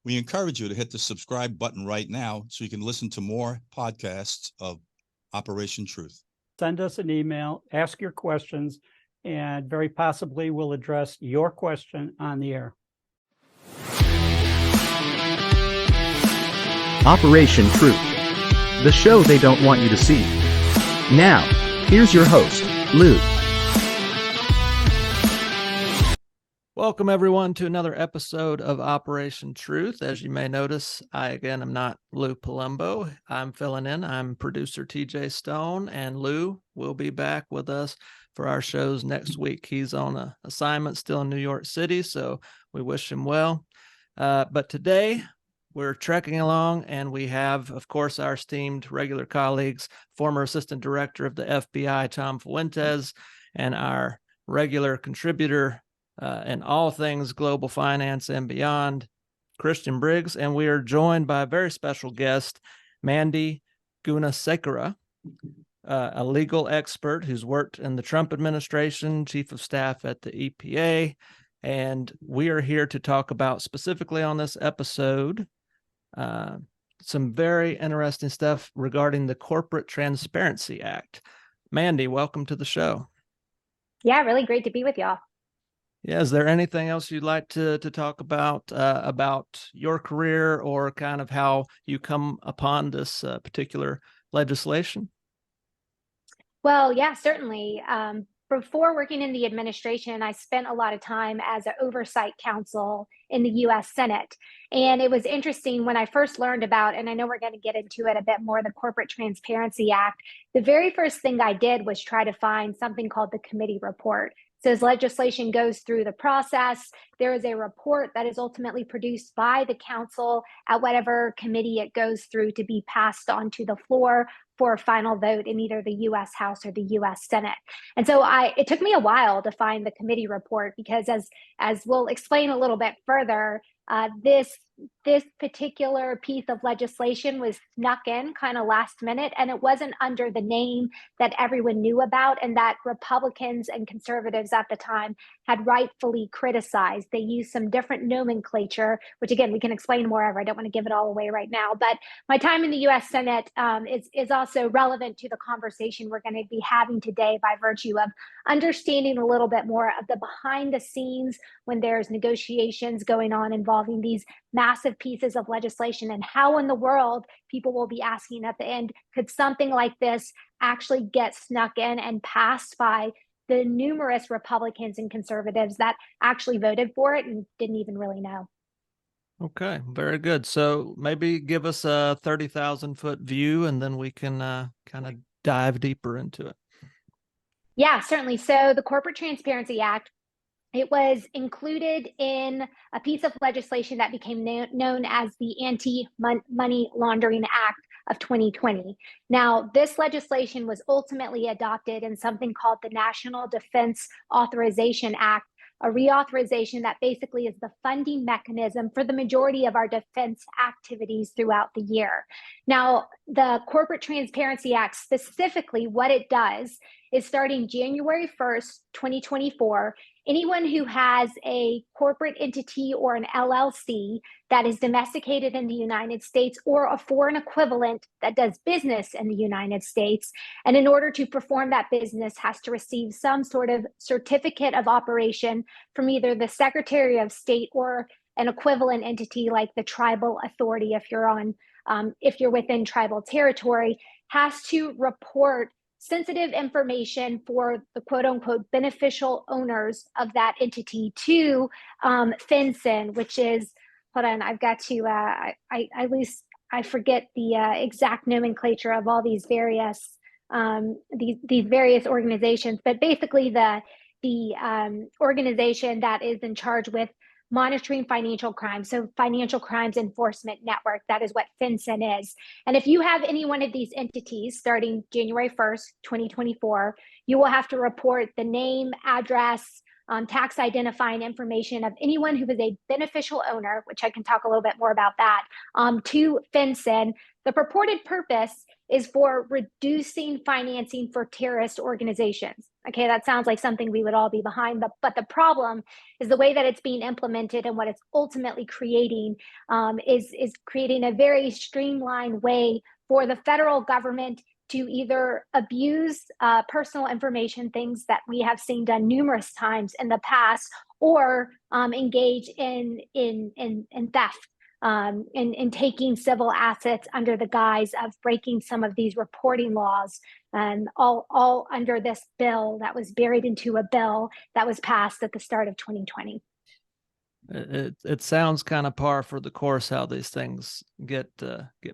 We encourage you to hit the subscribe button right now so you can listen to more podcasts of Operation Truth. Send us an email, ask your questions, and very possibly we'll address your question on the air. Operation Truth, the show they don't want you to see. Now, here's your host, Lou. Welcome, everyone, to another episode of Operation Truth. As you may notice, I, again, am not Lou Palumbo. I'm filling in. I'm producer TJ Stone, and Lou will be back with us for our shows next week. He's on an assignment still in New York City, so we wish him well. But today, we're trekking along, and we have, of course, our esteemed regular colleagues, former Assistant Director of the FBI, Tom Fuentes, and our regular contributor and all things global finance and beyond, Christian Briggs. And we are joined by a very special guest, Mandy Gunasekara, a legal expert who's worked in the Trump administration, chief of staff at the EPA. And we are here to talk about, specifically on this episode, some very interesting stuff regarding the Corporate Transparency Act. Mandy, welcome to the show. Yeah, really great to be with y'all. Yeah, is there anything else you'd like to talk about your career or kind of how you come upon this particular legislation? Well, yeah, certainly. Before working in the administration, I spent a lot of time as an oversight counsel in the U.S. Senate. And it was interesting when I first learned about, and I know we're going to get into it a bit more, the Corporate Transparency Act. The very first thing I did was try to find something called the committee report. So as legislation goes through the process, there is a report that is ultimately produced by the council at whatever committee it goes through to be passed onto the floor for a final vote in either the U.S. House or the U.S. Senate. And so it took me a while to find the committee report because as we'll explain a little bit further, this particular piece of legislation was snuck in kind of last minute, and it wasn't under the name that everyone knew about and that Republicans and conservatives at the time had rightfully criticized. They used some different nomenclature, which again, we can explain more of. I don't want to give it all away right now, but my time in the U.S. Senate is also relevant to the conversation we're going to be having today by virtue of understanding a little bit more of the behind the scenes when there's negotiations going on involving these massive pieces of legislation and how in the world people will be asking at the end, could something like this actually get snuck in and passed by the numerous Republicans and conservatives that actually voted for it and didn't even really know? Okay, very good. So maybe give us a 30,000-foot view and then we can kind of dive deeper into it. Yeah, certainly. So the Corporate Transparency Act, it was included in a piece of legislation that became known as the Anti-Money Laundering Act of 2020. Now, this legislation was ultimately adopted in something called the National Defense Authorization Act, a reauthorization that basically is the funding mechanism for the majority of our defense activities throughout the year. Now, the Corporate Transparency Act, specifically what it does is starting January 1st, 2024, anyone who has a corporate entity or an LLC that is domesticated in the United States or a foreign equivalent that does business in the United States, and in order to perform that business has to receive some sort of certificate of operation from either the Secretary of State or an equivalent entity like the tribal authority if you're within tribal territory, has to report sensitive information for the quote unquote beneficial owners of that entity to FinCEN, which is, hold on, I've got to, I forget the exact nomenclature of all these various organizations, but basically the organization that is in charge with monitoring financial crimes. So Financial Crimes Enforcement Network, that is what FinCEN is. And if you have any one of these entities starting January 1st, 2024, you will have to report the name, address, tax identifying information of anyone who is a beneficial owner, which I can talk a little bit more about that, to FinCEN. The purported purpose is for reducing financing for terrorist organizations. Okay, that sounds like something we would all be behind, but the problem is the way that it's being implemented, and what it's ultimately creating is creating a very streamlined way for the federal government to either abuse personal information, things that we have seen done numerous times in the past, or engage in theft, in taking civil assets under the guise of breaking some of these reporting laws, and all under this bill that was buried into a bill that was passed at the start of 2020. It sounds kind of par for the course how these things get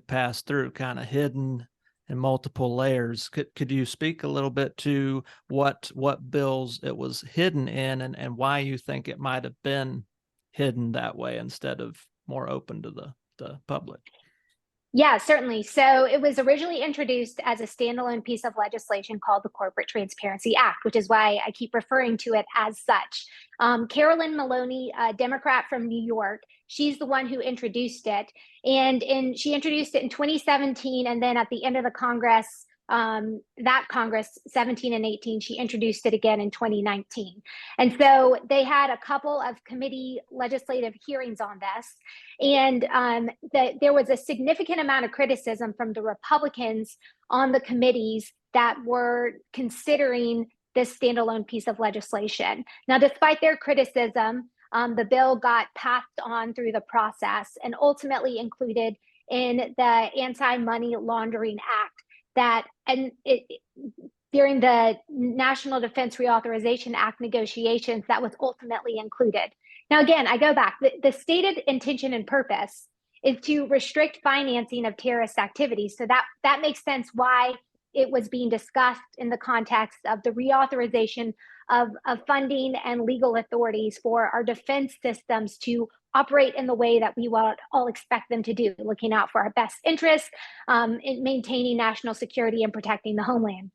passed through, kind of hidden in multiple layers. Could you speak a little bit to what bills it was hidden in, and why you think it might have been hidden that way instead of more open to the public? Yeah, certainly. So it was originally introduced as a standalone piece of legislation called the Corporate Transparency Act, which is why I keep referring to it as such. Carolyn Maloney, a Democrat from New York, she's the one who introduced it. And she introduced it in 2017. And then at the end of the Congress, that Congress 17 and 18, she introduced it again in 2019. And so they had a couple of committee legislative hearings on this. And there was a significant amount of criticism from the Republicans on the committees that were considering this standalone piece of legislation. Now, despite their criticism, the bill got passed on through the process and ultimately included in the Anti-Money Laundering Act. During the National Defense Reauthorization Act negotiations, that was ultimately included. Now, again, I go back. The stated intention and purpose is to restrict financing of terrorist activities. So that makes sense why it was being discussed in the context of the reauthorization of funding and legal authorities for our defense systems to operate in the way that we will all expect them to do, looking out for our best interests, in maintaining national security and protecting the homeland.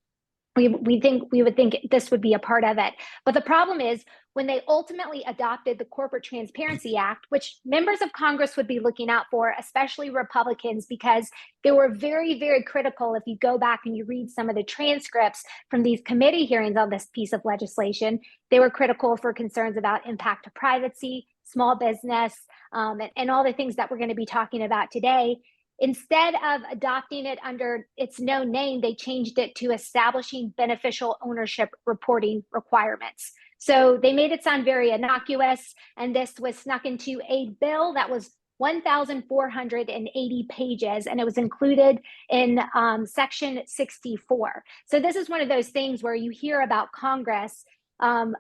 We would think this would be a part of it. But the problem is, when they ultimately adopted the Corporate Transparency Act, which members of Congress would be looking out for, especially Republicans, because they were very, very critical. If you go back and you read some of the transcripts from these committee hearings on this piece of legislation, they were critical for concerns about impact to privacy, small business, and all the things that we're going to be talking about today. Instead of adopting it under its known name, they changed it to establishing beneficial ownership reporting requirements. So they made it sound very innocuous, and this was snuck into a bill that was 1,480 pages, and it was included in Section 64. So this is one of those things where you hear about Congress in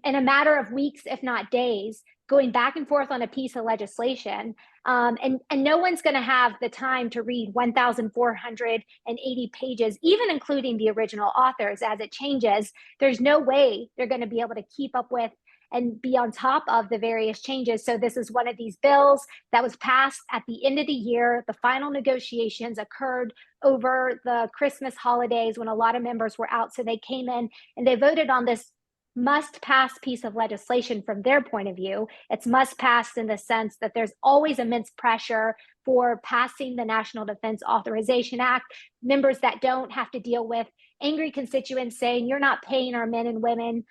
a matter of weeks, if not days, going back and forth on a piece of legislation, and no one's going to have the time to read 1,480 pages, even including the original authors. As it changes, there's no way they're going to be able to keep up with and be on top of the various changes. So this is one of these bills that was passed at the end of the year. The final negotiations occurred over the Christmas holidays when a lot of members were out. So they came in and they voted on this must pass piece of legislation. From their point of view, it's must pass in the sense that there's always immense pressure for passing the National Defense Authorization Act. Members that don't have to deal with angry constituents saying, you're not paying our men and women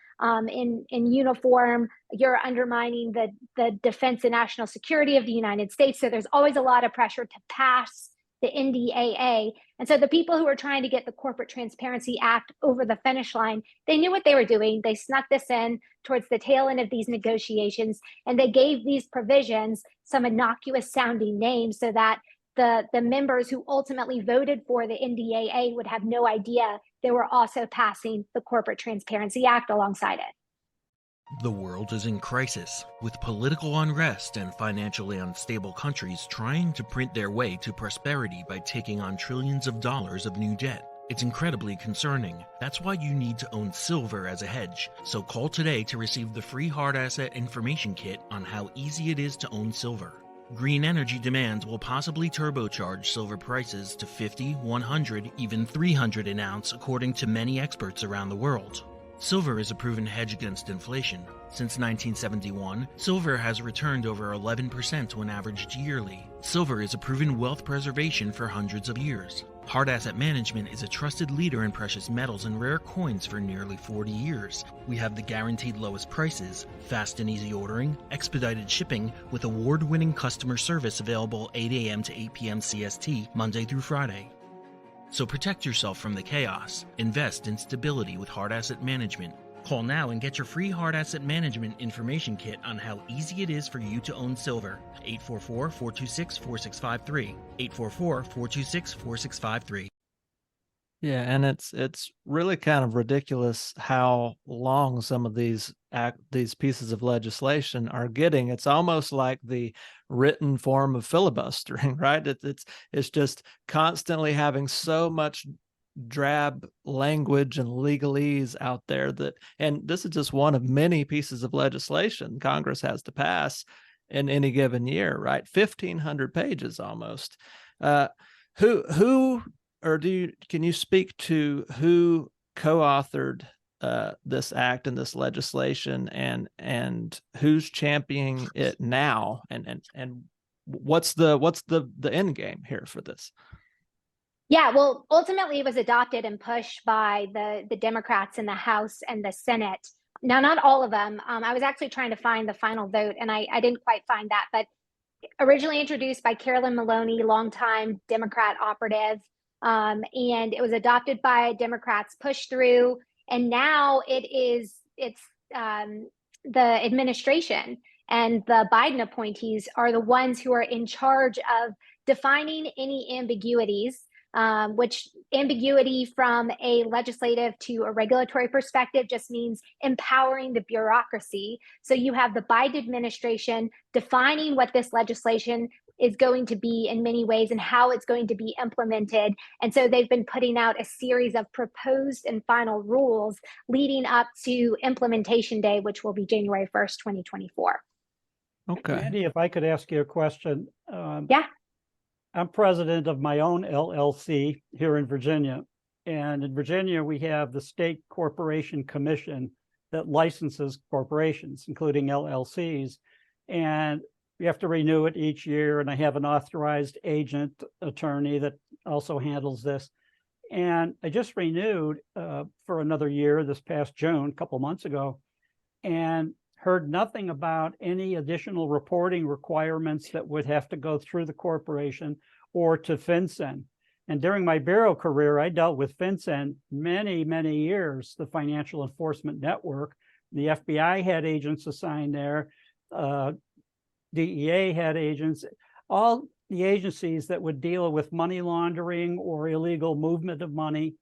in uniform, you're undermining the defense and national security of the United States. So there's always a lot of pressure to pass the NDAA. And so the people who were trying to get the Corporate Transparency Act over the finish line, they knew what they were doing. They snuck this in towards the tail end of these negotiations, and they gave these provisions some innocuous sounding names so that the members who ultimately voted for the NDAA would have no idea they were also passing the Corporate Transparency Act alongside it. The world is in crisis, with political unrest and financially unstable countries trying to print their way to prosperity by taking on trillions of dollars of new debt. It's incredibly concerning. That's why you need to own silver as a hedge. So call today to receive the free hard asset information kit on how easy it is to own silver. Green energy demands will possibly turbocharge silver prices to $50, $100, even $300 an ounce, according to many experts around the world. Silver is a proven hedge against inflation. Since 1971, silver has returned over 11% when averaged yearly. Silver is a proven wealth preservation for hundreds of years. Hard Asset Management is a trusted leader in precious metals and rare coins for nearly 40 years. We have the guaranteed lowest prices, fast and easy ordering, expedited shipping, with award-winning customer service available 8 a.m. to 8 p.m. CST, Monday through Friday. So protect yourself from the chaos. Invest in stability with Hard Asset Management. Call now and get your free Hard Asset Management information kit on how easy it is for you to own silver. 844-426-4653. 844-426-4653. Yeah, and it's really kind of ridiculous how long some of these pieces of legislation are getting. It's almost like the written form of filibustering, right? It's just constantly having so much drab language and legalese out there and this is just one of many pieces of legislation Congress has to pass in any given year, right? 1,500 pages almost. Can you speak to who co-authored this act and this legislation and who's championing it now and what's the end game here for this? Yeah, well, ultimately it was adopted and pushed by the Democrats in the House and the Senate. Now, not all of them. I was actually trying to find the final vote, and I didn't quite find that. But originally introduced by Carolyn Maloney, longtime Democrat operative, and it was adopted by Democrats, pushed through, and now it's the administration and the Biden appointees are the ones who are in charge of defining any ambiguities. Which ambiguity from a legislative to a regulatory perspective just means empowering the bureaucracy. So you have the Biden administration defining what this legislation is going to be in many ways and how it's going to be implemented. And so they've been putting out a series of proposed and final rules leading up to implementation day, which will be January 1st, 2024. Okay. Mandy, if I could ask you a question. Yeah. I'm president of my own LLC here in Virginia. And in Virginia, we have the State Corporation Commission that licenses corporations, including LLCs. And we have to renew it each year. And I have an authorized agent attorney that also handles this. And I just renewed for another year this past June, a couple months ago, and heard nothing about any additional reporting requirements that would have to go through the corporation or to FinCEN. And during my bureau career, I dealt with FinCEN many, many years, the Financial Enforcement Network. The FBI had agents assigned there. DEA had agents. All the agencies that would deal with money laundering or illegal movement of money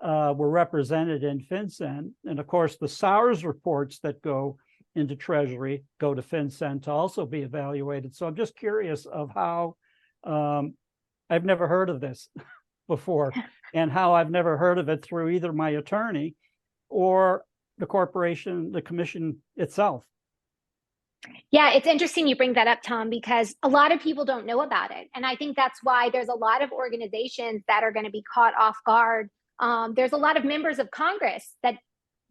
were represented in FinCEN. And of course, the SARS reports that go into Treasury go to FinCEN to also be evaluated. So I'm just curious of how I've never heard of this before and how I've never heard of it through either my attorney or the corporation, the commission itself. Yeah, it's interesting you bring that up, Tom, because a lot of people don't know about it. And I think that's why there's a lot of organizations that are going to be caught off guard. There's a lot of members of Congress that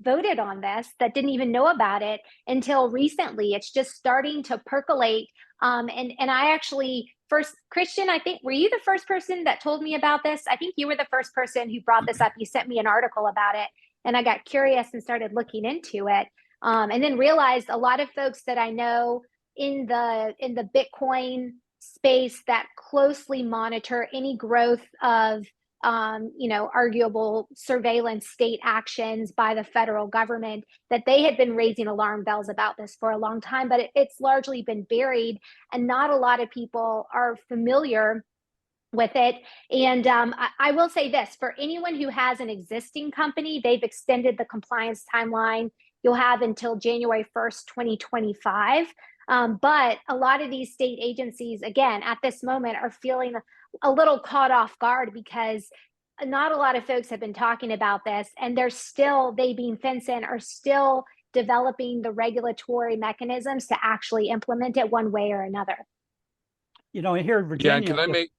voted on this that didn't even know about it until recently. It's just starting to percolate. And I actually first, Christian, I think, were you the first person that told me about this? I think you were the first person who brought this up. You sent me an article about it and I got curious and started looking into it. And then realized a lot of folks that I know in the Bitcoin space that closely monitor any growth of arguable surveillance state actions by the federal government, that they had been raising alarm bells about this for a long time, but it's largely been buried and not a lot of people are familiar with it. And I will say this, for anyone who has an existing company, they've extended the compliance timeline. You'll have until January 1st, 2025. But a lot of these state agencies, again, at this moment are feeling a little caught off guard because not a lot of folks have been talking about this, and they being FinCEN are still developing the regulatory mechanisms to actually implement it one way or another. Here in Virginia, Yeah, can I make?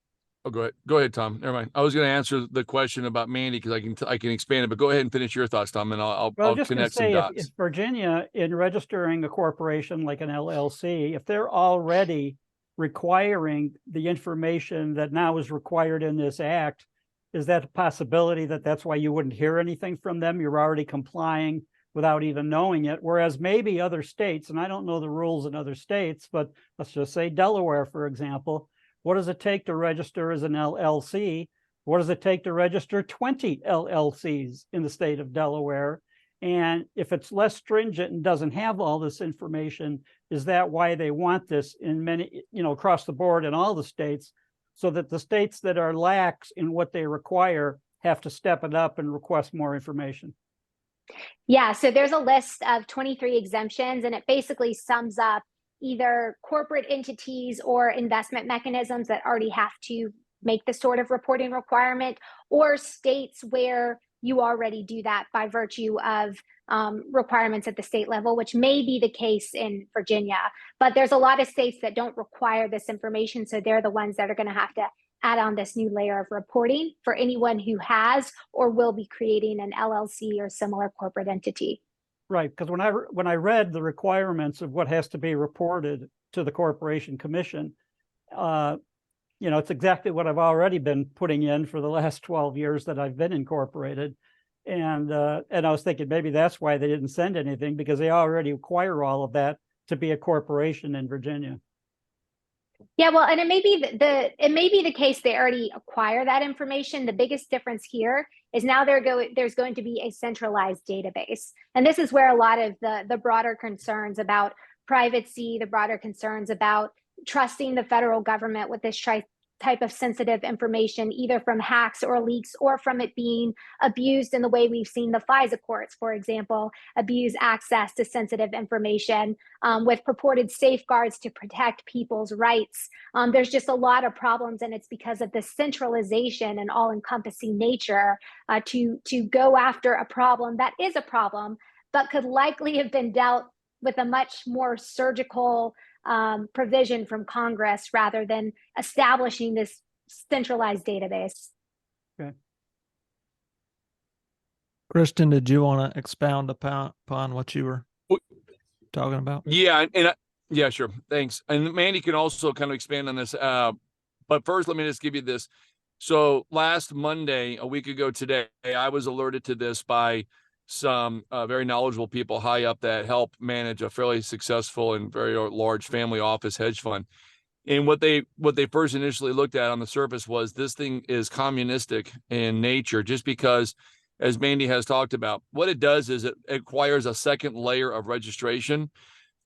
Oh, go ahead. Go ahead, Tom. Never mind. I was going to answer the question about Mandy because I can expand it, but go ahead and finish your thoughts, Tom, and Well, I'll just to connect some say, if dots. Virginia, in registering a corporation like an LLC, if they're already requiring the information that now is required in this act, is that a possibility that that's why you wouldn't hear anything from them? You're already complying without even knowing it. Whereas maybe other states, and I don't know the rules in other states, but let's just say Delaware, for example, what does it take to register as an LLC? What does it take to register 20 LLCs in the state of Delaware? And if it's less stringent and doesn't have all this information, is that why they want this in many, across the board in all the states, so that the states that are lax in what they require have to step it up and request more information? Yeah, so there's a list of 23 exemptions, and it basically sums up either corporate entities or investment mechanisms that already have to make this sort of reporting requirement, or states where you already do that by virtue of requirements at the state level, which may be the case in Virginia. But there's a lot of states that don't require this information, so they're the ones that are going to have to add on this new layer of reporting for anyone who has or will be creating an LLC or similar corporate entity. Right, because when I read the requirements of what has to be reported to the Corporation Commission, it's exactly what I've already been putting in for the last 12 years that I've been incorporated. And I was thinking maybe that's why they didn't send anything, because they already require all of that to be a corporation in Virginia. Yeah, well, and it may be the case they already acquire that information. The biggest difference here is now there's going to be a centralized database. And this is where a lot of the broader concerns about privacy, the broader concerns about trusting the federal government with this type of sensitive information, either from hacks or leaks, or from it being abused in the way we've seen the FISA courts, for example, abuse access to sensitive information with purported safeguards to protect people's rights. There's just a lot of problems, and it's because of the centralization and all-encompassing nature to go after a problem that is a problem, but could likely have been dealt with a much more surgical provision from Congress rather than establishing this centralized database. Okay. Kristen, did you want to expound upon what you were talking about? Yeah, yeah, sure. Thanks. And Mandy can also kind of expand on this. But first, let me just give you this. So last Monday, a week ago today, I was alerted to this by some very knowledgeable people high up that help manage a fairly successful and very large family office hedge fund. And what they first initially looked at on the surface was this thing is communistic in nature, just because, as Mandy has talked about, what it does is it acquires a second layer of registration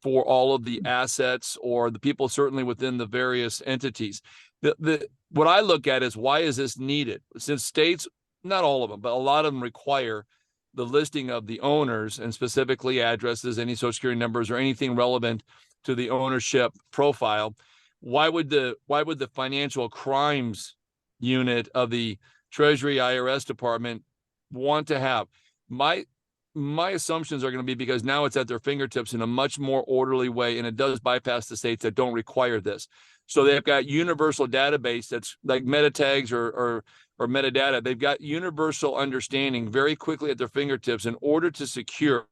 for all of the assets or the people certainly within the various entities. What I look at is, why is this needed? Since states, not all of them, but a lot of them require the listing of the owners and specifically addresses, any social security numbers, or anything relevant to the ownership profile. Why would the financial crimes unit of the Treasury IRS department want to have? My assumptions are going to be because now it's at their fingertips in a much more orderly way, and it does bypass the states that don't require this. So they've got universal database that's like meta tags or metadata. They've got universal understanding very quickly at their fingertips in order to secure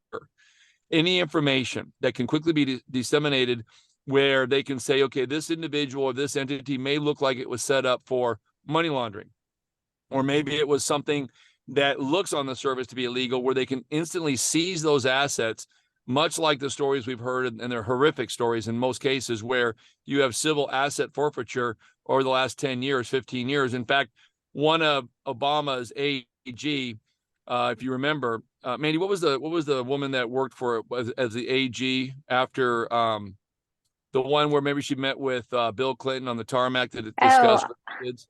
any information that can quickly be disseminated, where they can say, okay, this individual or this entity may look like it was set up for money laundering, or maybe it was something that looks on the surface to be illegal, where they can instantly seize those assets, much like the stories we've heard, and they're horrific stories in most cases, where you have civil asset forfeiture over the last 10 years, 15 years. In fact, one of Obama's AG, if you remember, Mandy, what was the woman that worked for as the AG after the one where maybe she met with Bill Clinton on the tarmac to discuss kids?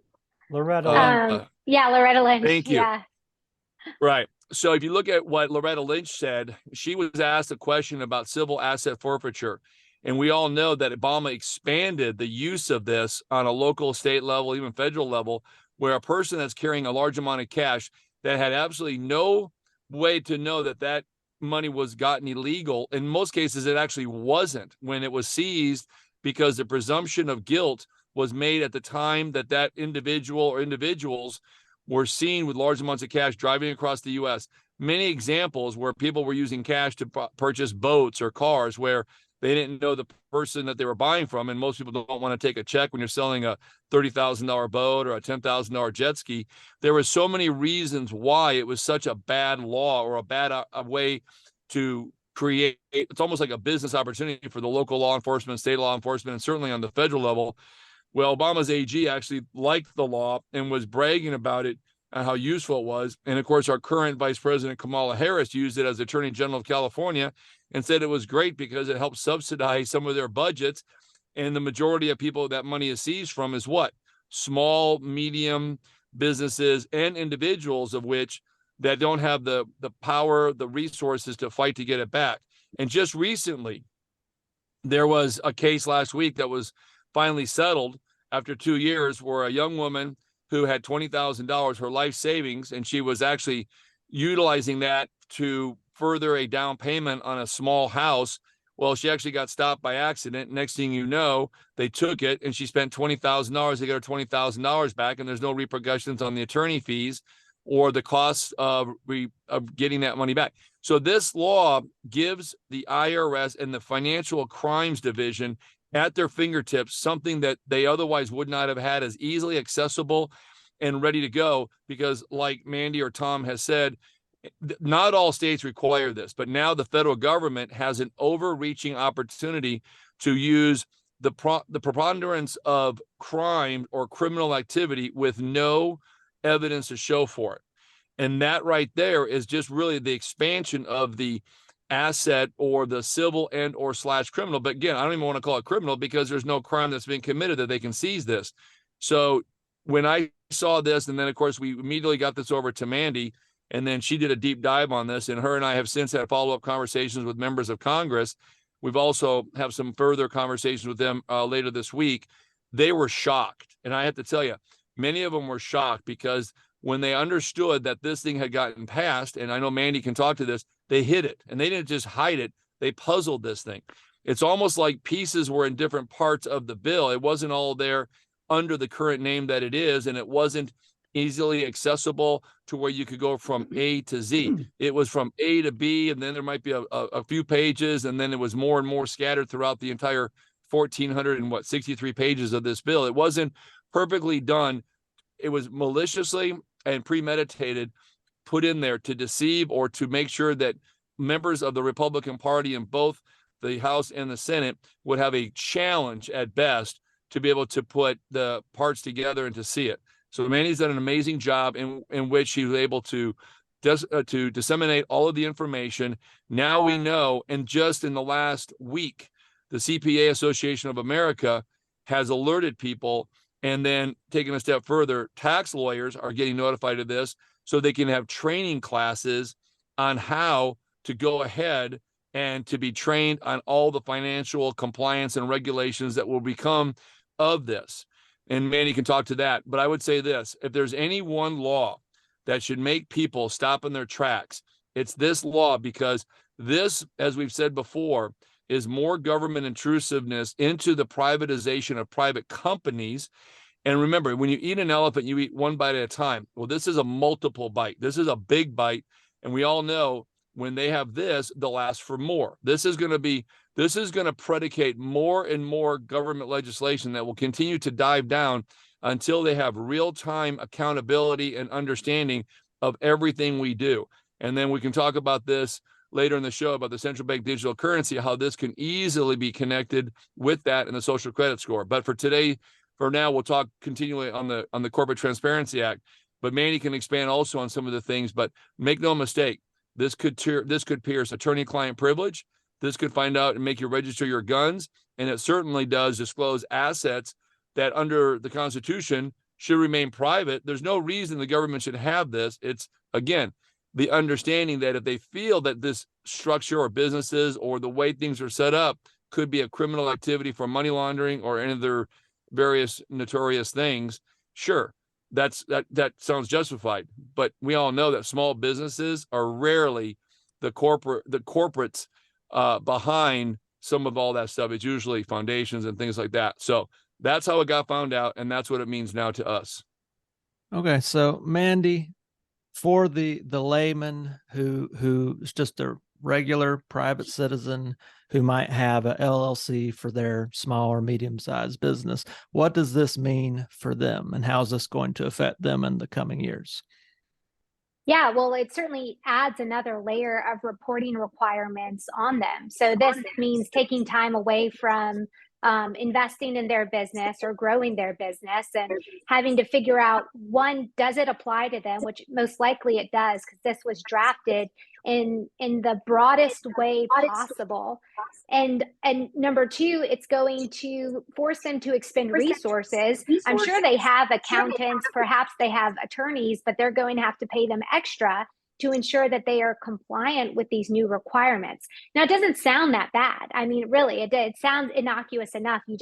Loretta. Yeah, Loretta Lynch. Thank you. Yeah. Right. So if you look at what Loretta Lynch said, she was asked a question about civil asset forfeiture. And we all know that Obama expanded the use of this on a local, state level, even federal level, where a person that's carrying a large amount of cash that had absolutely no way to know that that money was gotten illegal. In most cases, it actually wasn't when it was seized, because the presumption of guilt was made at the time that that individual or individuals were seen with large amounts of cash driving across the U.S. Many examples where people were using cash to purchase boats or cars where they didn't know the person that they were buying from. And most people don't want to take a check when you're selling a $30,000 boat or a $10,000 jet ski. There were so many reasons why it was such a bad law or a bad a way to create. It's almost like a business opportunity for the local law enforcement, state law enforcement, and certainly on the federal level. Well, Obama's AG actually liked the law and was bragging about it and how useful it was. And of course, our current Vice President Kamala Harris used it as Attorney General of California and said it was great because it helped subsidize some of their budgets. And the majority of people that money is seized from is what? Small, medium businesses and individuals of which that don't have the power, the resources to fight to get it back. And just recently, there was a case last week that was finally settled after 2 years where a young woman who had $20,000, her life savings, and she was actually utilizing that to further a down payment on a small house. Well, she actually got stopped by accident. Next thing you know, they took it and she spent $20,000. They got her $20,000 back, and there's no repercussions on the attorney fees or the costs of getting that money back. So this law gives the IRS and the Financial Crimes Division at their fingertips something that they otherwise would not have had as easily accessible and ready to go, because like Mandy or Tom has said, not all states require this, but now the federal government has an overreaching opportunity to use the preponderance of crime or criminal activity with no evidence to show for it. And that right there is just really the expansion of the asset or the civil and or / criminal. But again, I don't even want to call it criminal because there's no crime that's been committed that they can seize this. So when I saw this, and then of course we immediately got this over to Mandy, and then she did a deep dive on this, and her and I have since had follow-up conversations with members of Congress. We've also have some further conversations with them later this week. They were shocked. And I have to tell you, many of them were shocked because when they understood that this thing had gotten passed, and I know Mandy can talk to this, they hid it. And they didn't just hide it, they puzzled this thing. It's almost like pieces were in different parts of the bill. It wasn't all there under the current name that it is, and it wasn't easily accessible to where you could go from A to Z. It was from A to B, and then there might be a few pages, and then it was more and more scattered throughout the entire 1,463 pages of this bill. It wasn't perfectly done. It was maliciously and premeditated put in there to deceive or to make sure that members of the Republican Party in both the House and the Senate would have a challenge at best to be able to put the parts together and to see it. So Mandy's done an amazing job in which she was able to disseminate all of the information. Now we know, and just in the last week, the CPA Association of America has alerted people, and then taking a step further, tax lawyers are getting notified of this so they can have training classes on how to go ahead and to be trained on all the financial compliance and regulations that will become of this. And Mandy can talk to that. But I would say this, if there's any one law that should make people stop in their tracks, it's this law, because this, as we've said before, is more government intrusiveness into the privatization of private companies. And remember, when you eat an elephant, you eat one bite at a time. Well, this is a multiple bite. This is a big bite. And we all know when they have this, they'll ask for more. This is going to predicate more and more government legislation that will continue to dive down until they have real-time accountability and understanding of everything we do. And then we can talk about this later in the show about the central bank digital currency, how this can easily be connected with that and the social credit score. But for today, for now, we'll talk continually on the Corporate Transparency Act. But Mandy can expand also on some of the things. But make no mistake, this could pierce attorney-client privilege. This could find out and make you register your guns. And it certainly does disclose assets that under the Constitution should remain private. There's no reason the government should have this. It's, again, the understanding that if they feel that this structure or businesses or the way things are set up could be a criminal activity for money laundering or any of their various notorious things, sure, that sounds justified. But we all know that small businesses are rarely the corporates behind some of all that stuff. It's usually foundations and things like that. So That's how it got found out, and that's what it means now to us. Okay, so Mandy, for the layman who's just a regular private citizen who might have a LLC for their small or medium-sized business, what does this mean for them, and how is this going to affect them in the coming years? Yeah, well, it certainly adds another layer of reporting requirements on them. So this means taking time away from investing in their business or growing their business and having to figure out, one, does it apply to them, which most likely it does, because this was drafted in the broadest way possible. And number two, it's going to force them to expend resources. I'm sure they have accountants, perhaps they have attorneys, but they're going to have to pay them extra to ensure that they are compliant with these new requirements. Now, it doesn't sound that bad. I mean, really, it sounds innocuous enough. You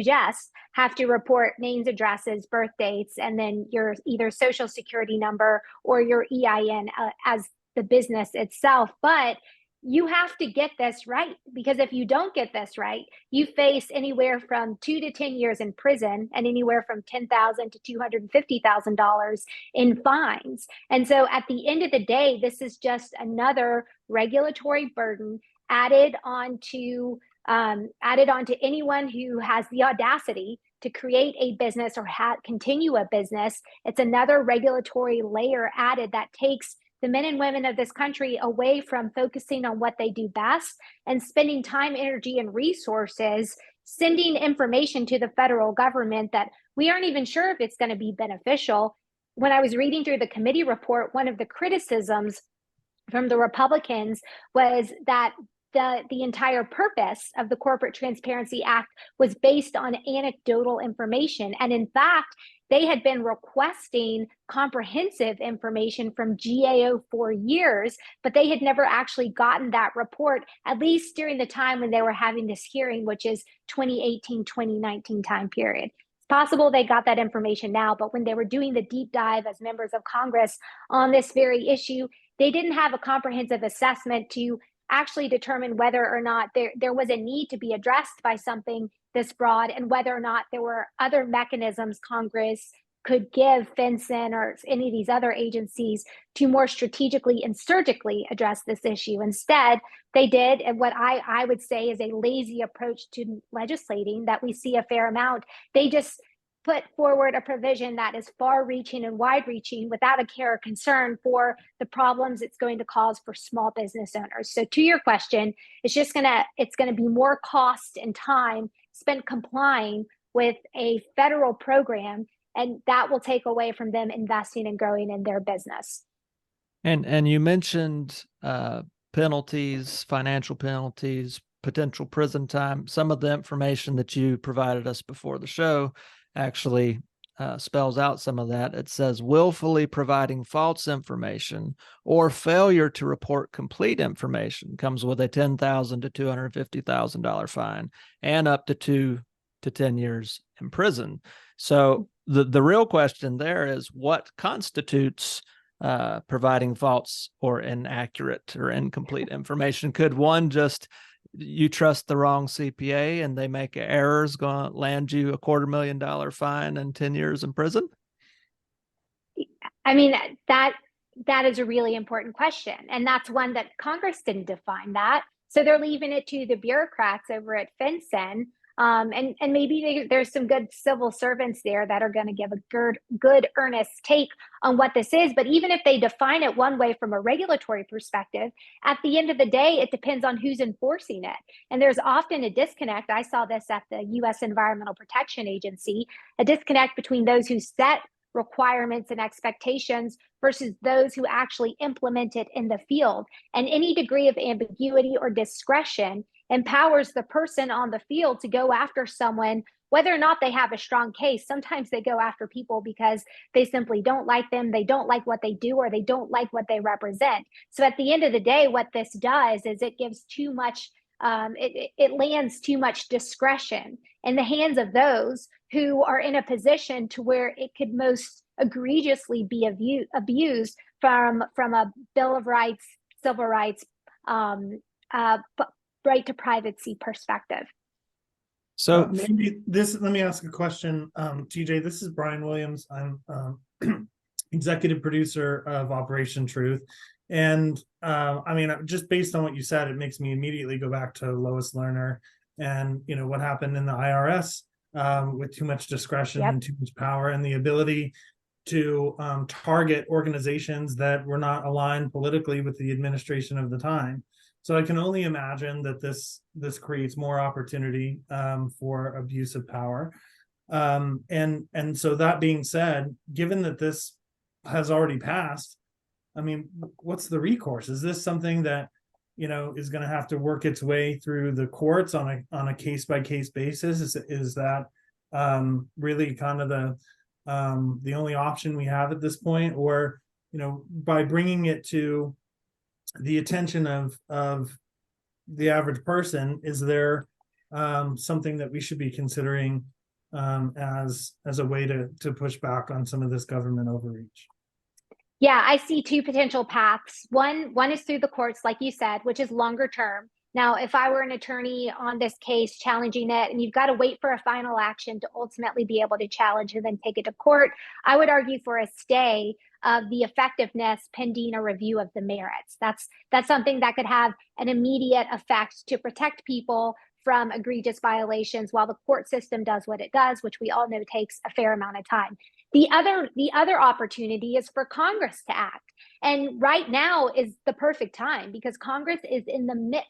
just have to report names, addresses, birth dates, and then your either social security number or your EIN as the business itself. But you have to get this right, because if you don't get this right, you face anywhere from 2 to 10 years in prison and anywhere from $10,000 to $250,000 in fines. And so at the end of the day, this is just another regulatory burden added onto anyone who has the audacity to create a business or continue a business. It's another regulatory layer added that takes the men and women of this country away from focusing on what they do best and spending time, energy, and resources sending information to the federal government that we aren't even sure if it's going to be beneficial. When I was reading through the committee report, one of the criticisms from the Republicans was that the entire purpose of the Corporate Transparency Act was based on anecdotal information. And in fact, they had been requesting comprehensive information from GAO for years, but they had never actually gotten that report, at least during the time when they were having this hearing, which is 2018, 2019 time period. It's possible they got that information now, but when they were doing the deep dive as members of Congress on this very issue, they didn't have a comprehensive assessment to actually determine whether or not there was a need to be addressed by something this broad, and whether or not there were other mechanisms Congress could give FinCEN or any of these other agencies to more strategically and surgically address this issue. Instead, they did what I would say is a lazy approach to legislating that we see a fair amount. They just put forward a provision that is far-reaching and wide-reaching without a care or concern for the problems it's going to cause for small business owners. So to your question, it's gonna be more cost and time spent complying with a federal program, and that will take away from them investing and growing in their business. And you mentioned penalties, financial penalties, potential prison time. Some of the information that you provided us before the show actually spells out some of that. It says willfully providing false information or failure to report complete information comes with a $10,000 to $250,000 fine and up to 2 to 10 years in prison. So the real question there is, what constitutes providing false or inaccurate or incomplete information? Could one just, you trust the wrong CPA and they make errors, going to land you a $250,000 fine and 10 years in prison? I mean, that is a really important question. And that's one that Congress didn't define that. So they're leaving it to the bureaucrats over at FinCEN. And maybe there's some good civil servants there that are going to give a good earnest take on what this is. But even if they define it one way from a regulatory perspective, at the end of the day, it depends on who's enforcing it. And there's often a disconnect. I saw this at the U.S. Environmental Protection Agency, a disconnect between those who set requirements and expectations versus those who actually implement it in the field. And any degree of ambiguity or discretion empowers the person on the field to go after someone, whether or not they have a strong case. Sometimes they go after people because they simply don't like them, they don't like what they do, or they don't like what they represent. So at the end of the day, what this does is it gives too much, it lands too much discretion in the hands of those who are in a position to where it could most egregiously be abused from a Bill of Rights, civil rights, right to privacy perspective. So maybe let me ask a question. TJ, this is Brian Williams. I'm executive producer of Operation Truth. And I mean, just based on what you said, it makes me immediately go back to Lois Lerner and, what happened in the IRS with too much discretion and too much power, and the ability to target organizations that were not aligned politically with the administration of the time. So I can only imagine that this creates more opportunity for abuse of power. And so that being said, given that this has already passed, I mean, what's the recourse? Is this something that is going to have to work its way through the courts on a case by case basis? Is that really kind of the only option we have at this point? Or by bringing it to the attention of the average person, is there something that we should be considering as a way to push back on some of this government overreach? Yeah, I see two potential paths. One is through the courts, like you said, which is longer term. Now, if I were an attorney on this case challenging it, and you've got to wait for a final action to ultimately be able to challenge and then take it to court, I would argue for a stay of the effectiveness pending a review of the merits. That's something that could have an immediate effect to protect people from egregious violations while the court system does what it does, which we all know takes a fair amount of time. The other opportunity is for Congress to act. And right now is the perfect time because Congress is in the midst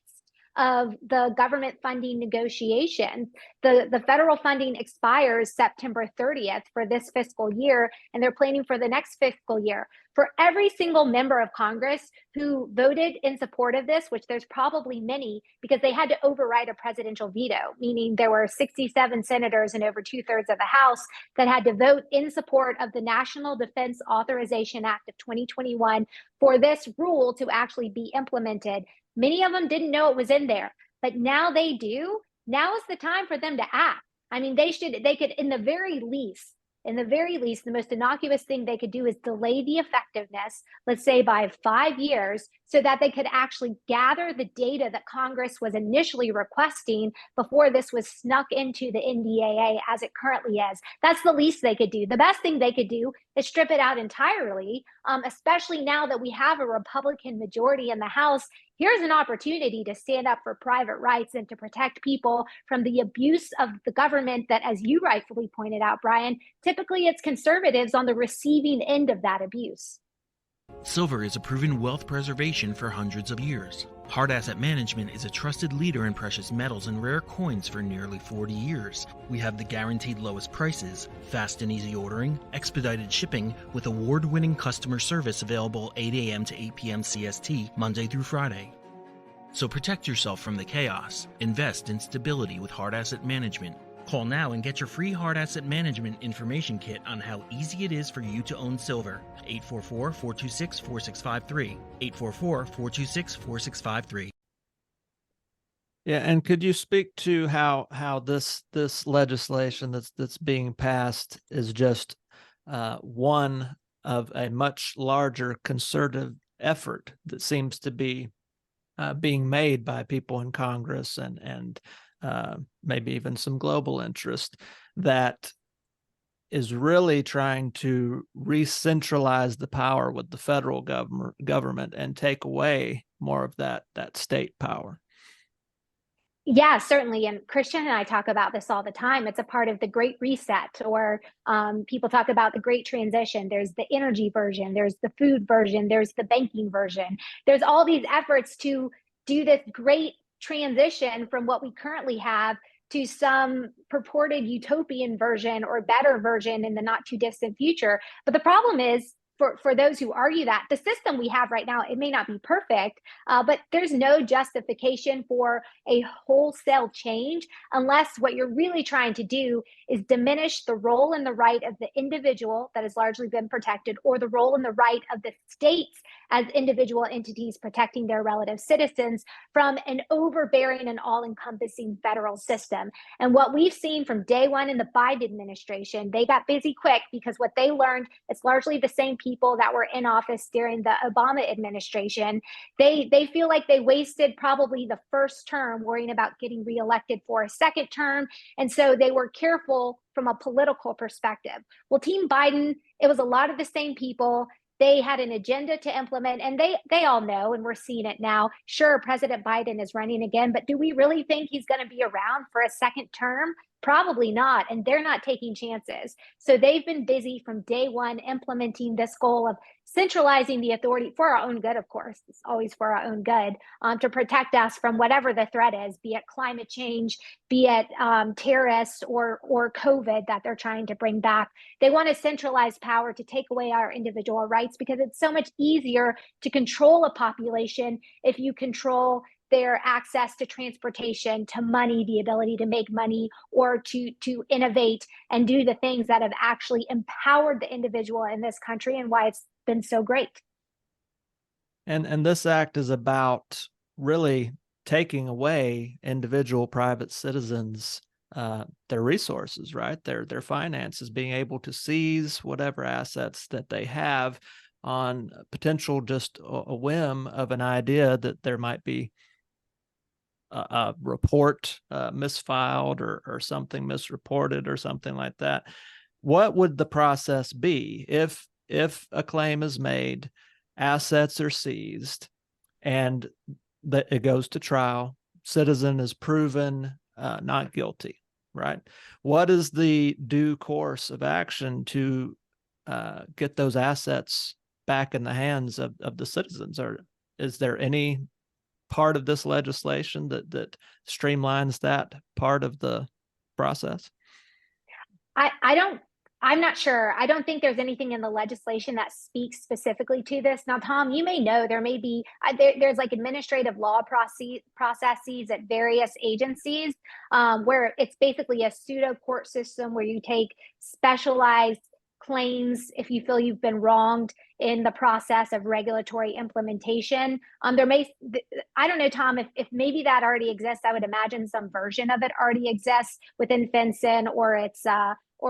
of the government funding negotiations. The federal funding expires September 30th for this fiscal year, and they're planning for the next fiscal year. For every single member of Congress who voted in support of this, which there's probably many, because they had to override a presidential veto, meaning there were 67 senators and over 2/3 of the House that had to vote in support of the National Defense Authorization Act of 2021 for this rule to actually be implemented. Many of them didn't know it was in there, but now they do. Now is the time for them to act. I mean, they could, in the very least, the most innocuous thing they could do is delay the effectiveness, let's say by 5 years, so that they could actually gather the data that Congress was initially requesting before this was snuck into the NDAA as it currently is. That's the least they could do. The best thing they could do is strip it out entirely, especially now that we have a Republican majority in the House. Here's an opportunity to stand up for private rights and to protect people from the abuse of the government that, as you rightfully pointed out, Brian, typically it's conservatives on the receiving end of that abuse. Silver is a proven wealth preservation for hundreds of years. Hard Asset Management is a trusted leader in precious metals and rare coins for nearly 40 years. We have the guaranteed lowest prices, fast and easy ordering, expedited shipping, with award-winning customer service available 8 a.m. to 8 p.m. CST, Monday through Friday. So protect yourself from the chaos. Invest in stability with Hard Asset Management. Call now and get your free Hard Asset Management information kit on how easy it is for you to own silver. 844-426-4653. 844-426-4653. Yeah, and could you speak to how this legislation that's being passed is just one of a much larger concerted effort that seems to be being made by people in Congress and maybe even some global interest that is really trying to re-centralize the power with the federal government and take away more of that state power? Yeah, certainly. And Christian and I talk about this all the time. It's a part of the Great Reset, or people talk about the Great Transition. There's the energy version, there's the food version, there's the banking version. There's all these efforts to do this great transition from what we currently have to some purported utopian version or better version in the not too distant future. But the problem is, for those who argue that the system we have right now, it may not be perfect, but there's no justification for a wholesale change unless what you're really trying to do is diminish the role and the right of the individual that has largely been protected, or the role and the right of the states as individual entities protecting their relative citizens from an overbearing and all-encompassing federal system. And what we've seen from day one in the Biden administration, they got busy quick because what they learned, it's largely the same people that were in office during the Obama administration. They feel like they wasted probably the first term worrying about getting reelected for a second term. And so they were careful from a political perspective. Well, Team Biden, it was a lot of the same people. They had an agenda to implement, and they all know, and we're seeing it now. Sure, President Biden is running again, but do we really think he's going to be around for a second term? Probably not, and they're not taking chances. So they've been busy from day one implementing this goal of centralizing the authority for our own good, of course. It's always for our own good, to protect us from whatever the threat is, be it climate change, be it terrorists or COVID that they're trying to bring back. They want to centralize power to take away our individual rights because it's so much easier to control a population if you control their access to transportation, to money, the ability to make money, or to innovate and do the things that have actually empowered the individual in this country and why it's been so great. And this act is about really taking away individual private citizens their resources, right? Their finances, being able to seize whatever assets that they have on potential just a whim of an idea that there might be a report misfiled or something misreported or something like that. What would the process be if a claim is made, assets are seized, and that it goes to trial, citizen is proven not guilty, right? What is the due course of action to get those assets back in the hands of the citizens? Or is there any part of this legislation that streamlines that part of the process? I'm not sure. I don't think there's anything in the legislation that speaks specifically to this. Now, Tom, you may know there may be, there's like administrative law processes at various agencies where it's basically a pseudo court system where you take specialized claims if you feel you've been wronged in the process of regulatory implementation. I don't know, Tom, if maybe that already exists. I would imagine some version of it already exists within FinCEN or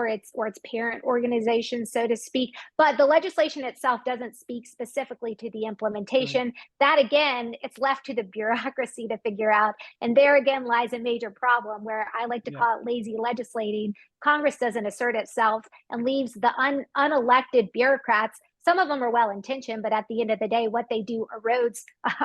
its parent organization, so to speak. But the legislation itself doesn't speak specifically to the implementation. That, again, it's left to the bureaucracy to figure out. And there again lies a major problem where I like to call it lazy legislating. Congress doesn't assert itself and leaves the unelected bureaucrats. Some of them are well-intentioned, but at the end of the day, what they do erodes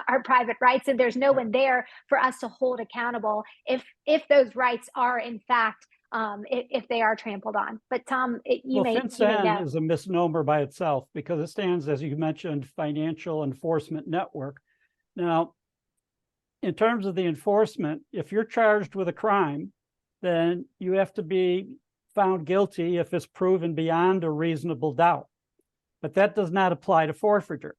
our private rights, and there's no one there for us to hold accountable if those rights are, in fact, if they are trampled on. But Tom, FinCEN is a misnomer by itself because it stands, as you mentioned, Financial Enforcement Network. Now, in terms of the enforcement, if you're charged with a crime, then you have to be found guilty if it's proven beyond a reasonable doubt. But that does not apply to forfeiture.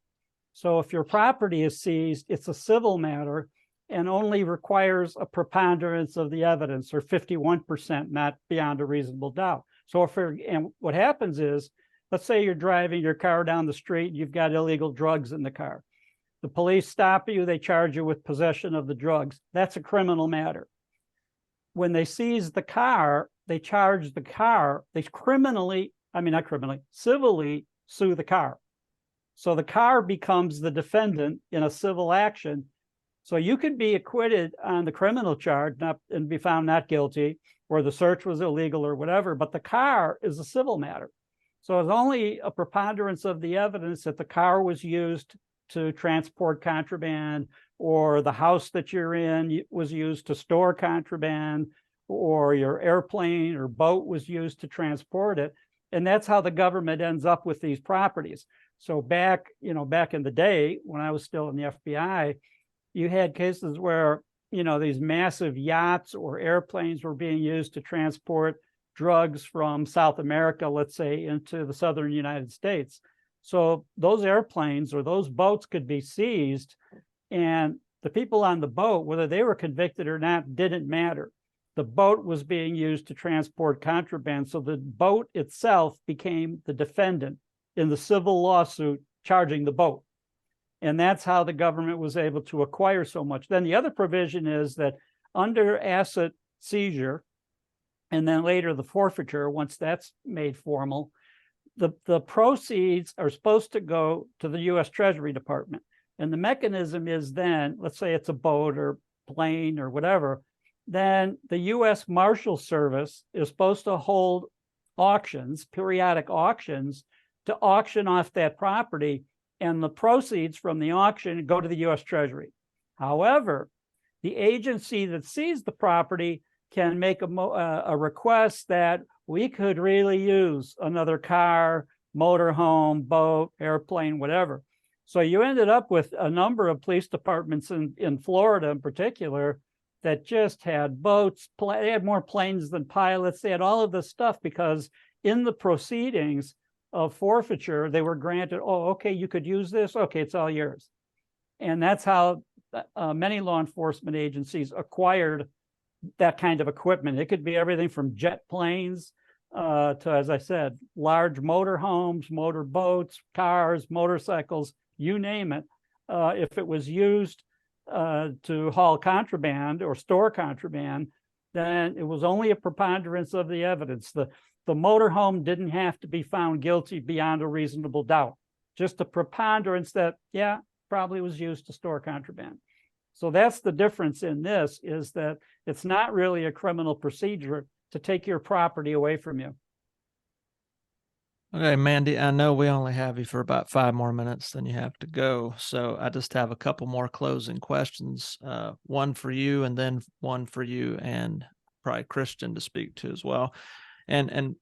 So if your property is seized, it's a civil matter and only requires a preponderance of the evidence, or 51%, not beyond a reasonable doubt. So and what happens is, let's say you're driving your car down the street, you've got illegal drugs in the car. The police stop you, they charge you with possession of the drugs. That's a criminal matter. When they seize the car, they charge the car, they civilly sue the car. So the car becomes the defendant in a civil action. So you could be acquitted on the criminal charge and be found not guilty, or the search was illegal or whatever, but the car is a civil matter. So it's only a preponderance of the evidence that the car was used to transport contraband, or the house that you're in was used to store contraband, or your airplane or boat was used to transport it. And that's how the government ends up with these properties. So back in the day when I was still in the FBI, you had cases where, these massive yachts or airplanes were being used to transport drugs from South America, let's say, into the southern United States. So those airplanes or those boats could be seized, and the people on the boat, whether they were convicted or not, didn't matter. The boat was being used to transport contraband, so the boat itself became the defendant in the civil lawsuit charging the boat. And that's how the government was able to acquire so much. Then the other provision is that under asset seizure, and then later the forfeiture, once that's made formal, the proceeds are supposed to go to the U.S. Treasury Department. And the mechanism is then, let's say it's a boat or plane or whatever, then the U.S. Marshal Service is supposed to hold auctions, periodic auctions, to auction off that property, and the proceeds from the auction go to the U.S. Treasury. However, the agency that seized the property can make a request that we could really use another car, motorhome, boat, airplane, whatever. So you ended up with a number of police departments in Florida in particular that just had boats, they had more planes than pilots, they had all of this stuff because in the proceedings of forfeiture, they were granted, oh, okay, you could use this, okay, it's all yours. And that's how many law enforcement agencies acquired that kind of equipment. It could be everything from jet planes to, as I said, large motorhomes, motor boats, cars, motorcycles, you name it. If it was used to haul contraband or store contraband, then it was only a preponderance of the evidence. The motorhome didn't have to be found guilty beyond a reasonable doubt. Just a preponderance that, yeah, probably was used to store contraband. So that's the difference in this, is that it's not really a criminal procedure to take your property away from you. Okay, Mandy, I know we only have you for about 5 more minutes, then you have to go. So I just have a couple more closing questions, one for you and then one for you and probably Christian to speak to as well. And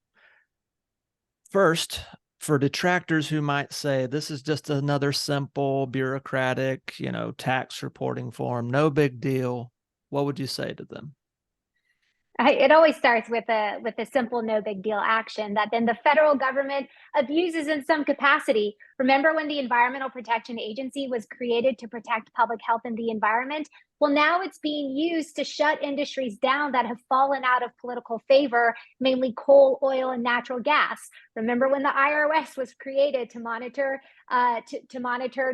first, for detractors who might say this is just another simple bureaucratic, tax reporting form, no big deal, what would you say to them? It always starts with a simple, no big deal action that then the federal government abuses in some capacity. Remember when the Environmental Protection Agency was created to protect public health and the environment? Well, now it's being used to shut industries down that have fallen out of political favor, mainly coal, oil, and natural gas. Remember when the IRS was created to monitor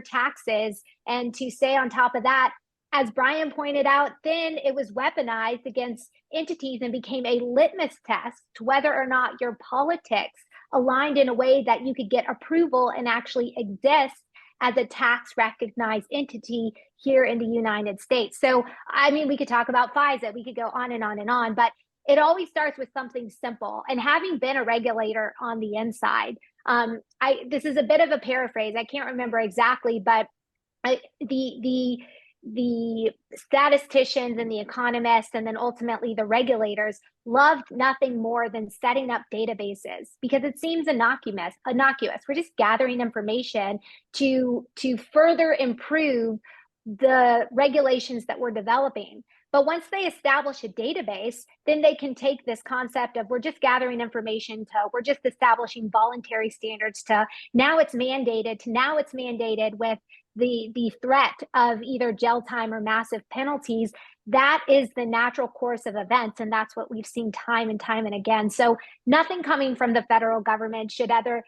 taxes and to stay on top of that? As Brian pointed out, then it was weaponized against entities and became a litmus test to whether or not your politics aligned in a way that you could get approval and actually exist as a tax recognized entity here in the United States. So, I mean, we could talk about FISA, we could go on and on and on, but it always starts with something simple. And having been a regulator on the inside, this is a bit of a paraphrase. I can't remember exactly, but the statisticians and the economists and then ultimately the regulators loved nothing more than setting up databases because it seems innocuous. We're just gathering information to further improve the regulations that we're developing. But once they establish a database, then they can take this concept of we're just gathering information to we're just establishing voluntary standards to now it's mandated with the threat of either jail time or massive penalties. That is the natural course of events. And that's what we've seen time and time and again. So nothing coming from the federal government should ever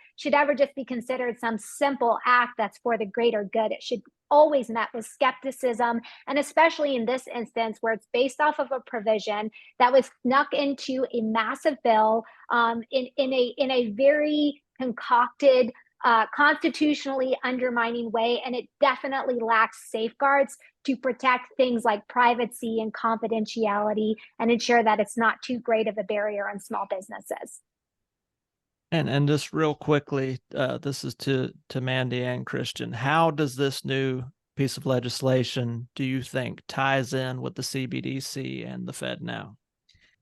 just be considered some simple act that's for the greater good. It should always met with skepticism. And especially in this instance where it's based off of a provision that was snuck into a massive bill in a very concocted, constitutionally undermining way, and it definitely lacks safeguards to protect things like privacy and confidentiality and ensure that it's not too great of a barrier on small businesses. And just real quickly, this is to Mandy and Christian. How does this new piece of legislation, do you think, ties in with the CBDC and the Fed now?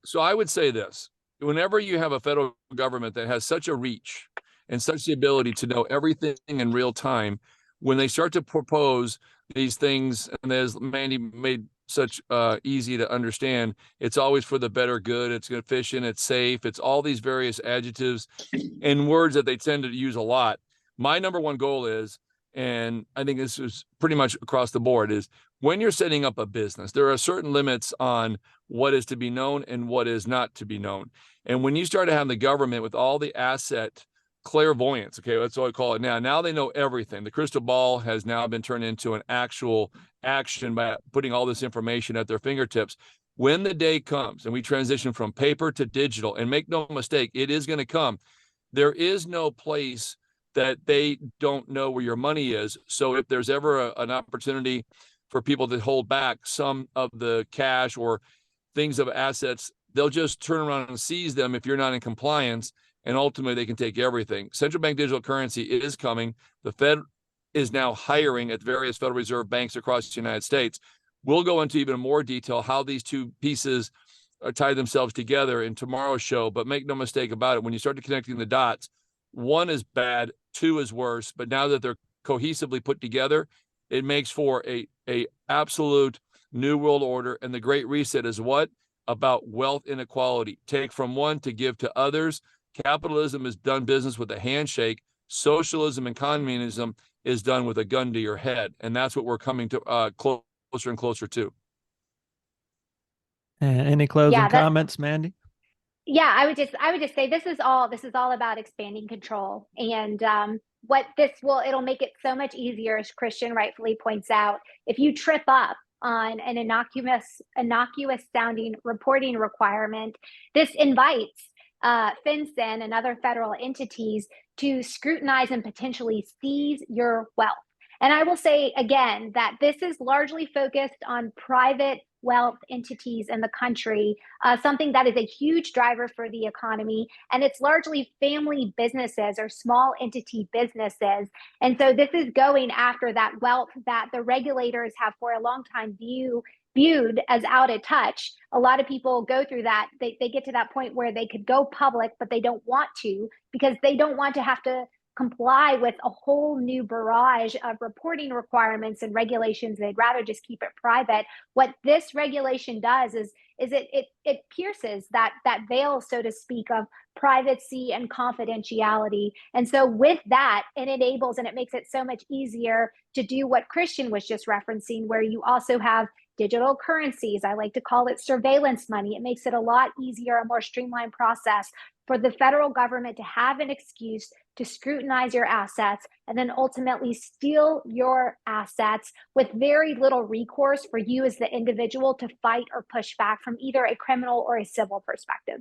So I would say this: whenever you have a federal government that has such a reach and such the ability to know everything in real time, when they start to propose these things, and as Mandy made such easy to understand, it's always for the better good, it's efficient, it's safe, it's all these various adjectives and words that they tend to use a lot. My number one goal is, and I think this is pretty much across the board, is when you're setting up a business, there are certain limits on what is to be known and what is not to be known. And when you start to have the government with all the asset clairvoyance. Okay, that's what I call it now. Now they know everything. The crystal ball has now been turned into an actual action by putting all this information at their fingertips. When the day comes and we transition from paper to digital, and make no mistake, it is going to come. There is no place that they don't know where your money is. So if there's ever an opportunity for people to hold back some of the cash or things of assets, they'll just turn around and seize them if you're not in compliance, and ultimately they can take everything. Central bank digital currency is coming. The Fed is now hiring at various Federal Reserve banks across the United States. We'll go into even more detail how these two pieces tie themselves together in tomorrow's show, but make no mistake about it, when you start connecting the dots, one is bad, two is worse, but now that they're cohesively put together, it makes for a absolute new world order. And the Great Reset is what? About wealth inequality. Take from one to give to others. Capitalism is done business with a handshake. Socialism and communism is done with a gun to your head. And that's what we're coming to closer and closer to. Any closing comments, Mandy? Yeah, I would just say this is all about expanding control, and what this it'll make it so much easier, as Christian rightfully points out. If you trip up on an innocuous sounding reporting requirement, this invites FinCEN and other federal entities to scrutinize and potentially seize your wealth. And I will say again that this is largely focused on private wealth entities in the country, something that is a huge driver for the economy. And it's largely family businesses or small entity businesses. And so this is going after that wealth that the regulators have for a long time viewed as out of touch. A lot of people go through that. They get to that point where they could go public, but they don't want to, because they don't want to have to comply with a whole new barrage of reporting requirements and regulations. They'd rather just keep it private. What this regulation does is it pierces that veil, so to speak, of privacy and confidentiality. And so with that, it enables and it makes it so much easier to do what Christian was just referencing, where you also have digital currencies. I like to call it surveillance money. It makes it a lot easier, a more streamlined process for the federal government to have an excuse to scrutinize your assets and then ultimately steal your assets with very little recourse for you as the individual to fight or push back from either a criminal or a civil perspective.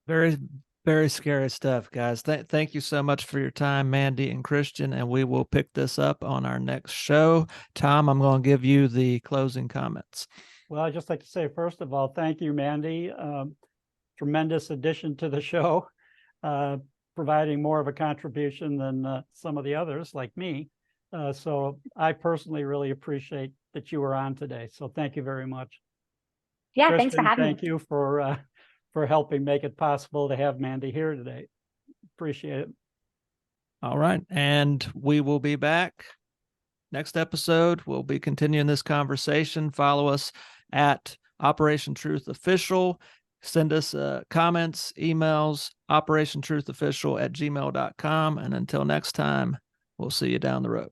Very, very scary stuff, guys. Thank you so much for your time, Mandy and Christian, and we will pick this up on our next show. Tom, I'm going to give you the closing comments. Well, I'd just like to say, first of all, thank you, Mandy. Tremendous addition to the show, providing more of a contribution than some of the others like me. So I personally really appreciate that you were on today. So thank you very much. Yeah, Christian, thanks for having me. Thank you for helping make it possible to have Mandy here today. Appreciate it. All right. And we will be back next episode. We'll be continuing this conversation. Follow us at Operation Truth Official. Send us comments, emails, operationtruthofficial@gmail.com. And until next time, we'll see you down the road.